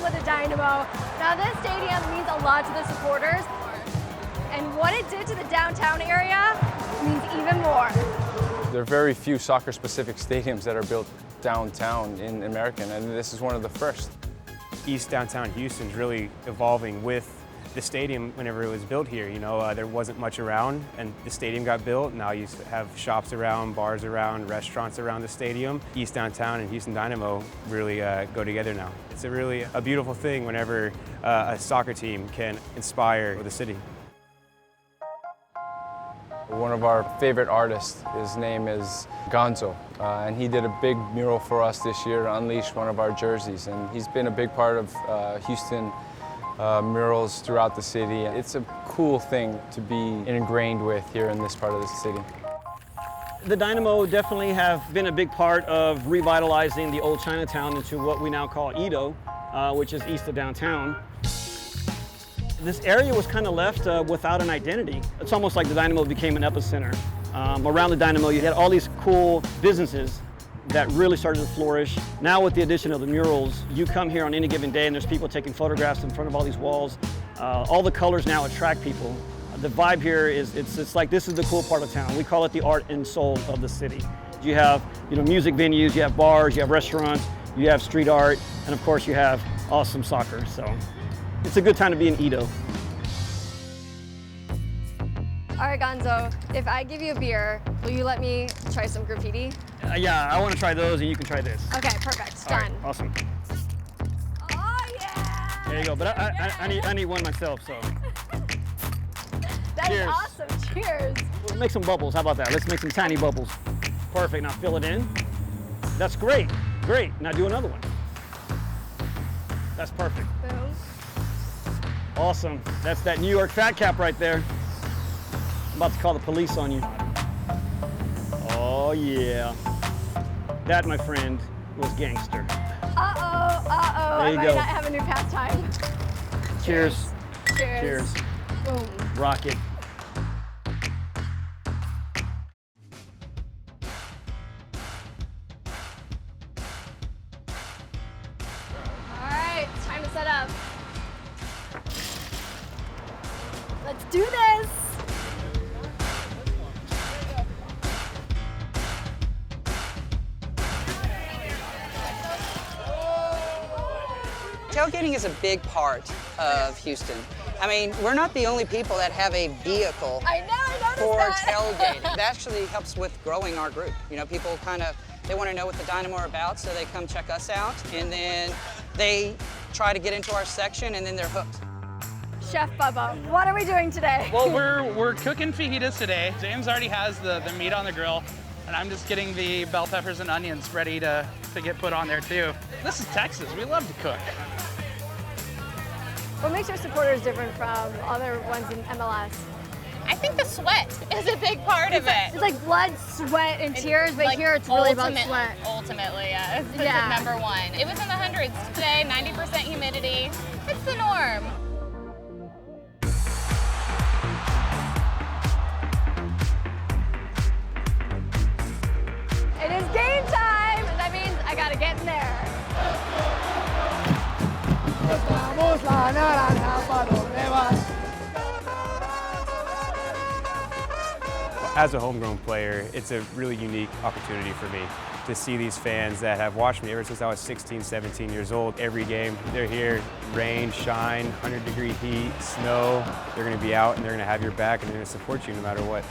with the Dynamo. Now this stadium means a lot to the supporters, and what it did to the downtown area means even more. There are very few soccer-specific stadiums that are built downtown in America, and this is one of the first. East downtown Houston's really evolving with the stadium whenever it was built here. You know, there wasn't much around, and the stadium got built. Now you have shops around, bars around, restaurants around the stadium. East downtown and Houston Dynamo really go together now. It's really a beautiful thing whenever a soccer team can inspire the city. One of our favorite artists, his name is Gonzo, and he did a big mural for us this year to unleash one of our jerseys, and he's been a big part of Houston murals throughout the city. It's a cool thing to be ingrained with here in this part of the city. The Dynamo definitely have been a big part of revitalizing the old Chinatown into what we now call Edo, which is east of downtown. This area was kind of left without an identity. It's almost like the Dynamo became an epicenter. Around the Dynamo, you had all these cool businesses that really started to flourish. Now with the addition of the murals, you come here on any given day and there's people taking photographs in front of all these walls. All the colors now attract people. The vibe here is, it's like this is the cool part of town. We call it the art and soul of the city. You have music venues, you have bars, you have restaurants, you have street art, and of course you have awesome soccer. So it's a good time to be in Edo. All right, Gonzo, if I give you a beer, will you let me try some graffiti? Yeah, I want to try those and you can try this. Okay, perfect, All done. right, awesome. Oh yeah! There you go, but I need one myself, so. That is Cheers. awesome, cheers. We'll make some bubbles, how about that? Let's make some tiny bubbles. Perfect, now fill it in. That's great, great. Now do another one. That's perfect. Boom. Awesome, that's that New York fat cap right there. I'm about to call the police on you. Oh yeah. That, my friend, was gangster. Uh-oh, There I you might go. not have a new pastime. Cheers. Cheers. Cheers. Boom. Rock it. All right, it's time to set up. Let's do this. Tailgating is a big part of Houston. I mean, we're not the only people that have a vehicle I noticed for that. tailgating. It actually helps with growing our group. You know, people they want to know what the Dynamo are about, so they come check us out, and then they try to get into our section, and then they're hooked. Chef Bubba, what are we doing today? Well, we're cooking fajitas today. James already has the meat on the grill, and I'm just getting the bell peppers and onions ready to get put on there too. This is Texas, we love to cook. What makes your supporters different from other ones in MLS? I think the sweat is a big part of it. It's like blood, sweat, and tears, but here it's really about sweat. Ultimately, yeah. It's number one. It was in the hundreds today, 90% humidity. It's the norm. It is game time, and that means I gotta get in there. As a homegrown player, it's a really unique opportunity for me to see these fans that have watched me ever since I was 16, 17 years old. Every game, they're here, rain, shine, 100-degree heat, snow. They're gonna be out and they're gonna have your back and they're gonna support you no matter what.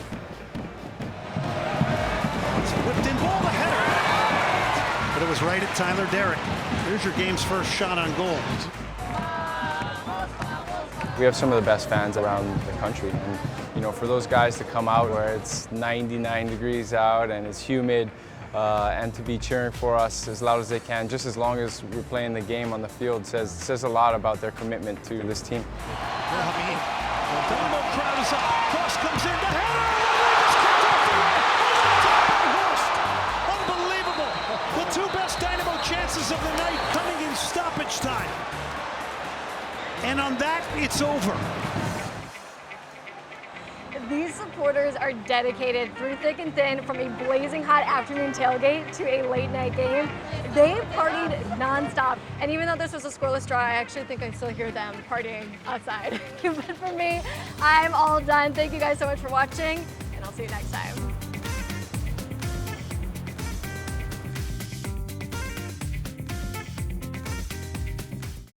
It's a whipped-in ball, the header. But it was right at Tyler Derrick. Here's your game's first shot on goal. We have some of the best fans around the country, and for those guys to come out where it's 99 degrees out and it's humid, and to be cheering for us as loud as they can, just as long as we're playing the game on the field, says a lot about their commitment to this team. The Dynamo crowd is up. Cross comes in. The header. Unbelievable. The two best Dynamo chances of the night coming in stoppage time. And on that, it's over. These supporters are dedicated through thick and thin, from a blazing hot afternoon tailgate to a late night game. They partied nonstop. And even though this was a scoreless draw, I actually think I still hear them partying outside. But for me, I'm all done. Thank you guys so much for watching, and I'll see you next time.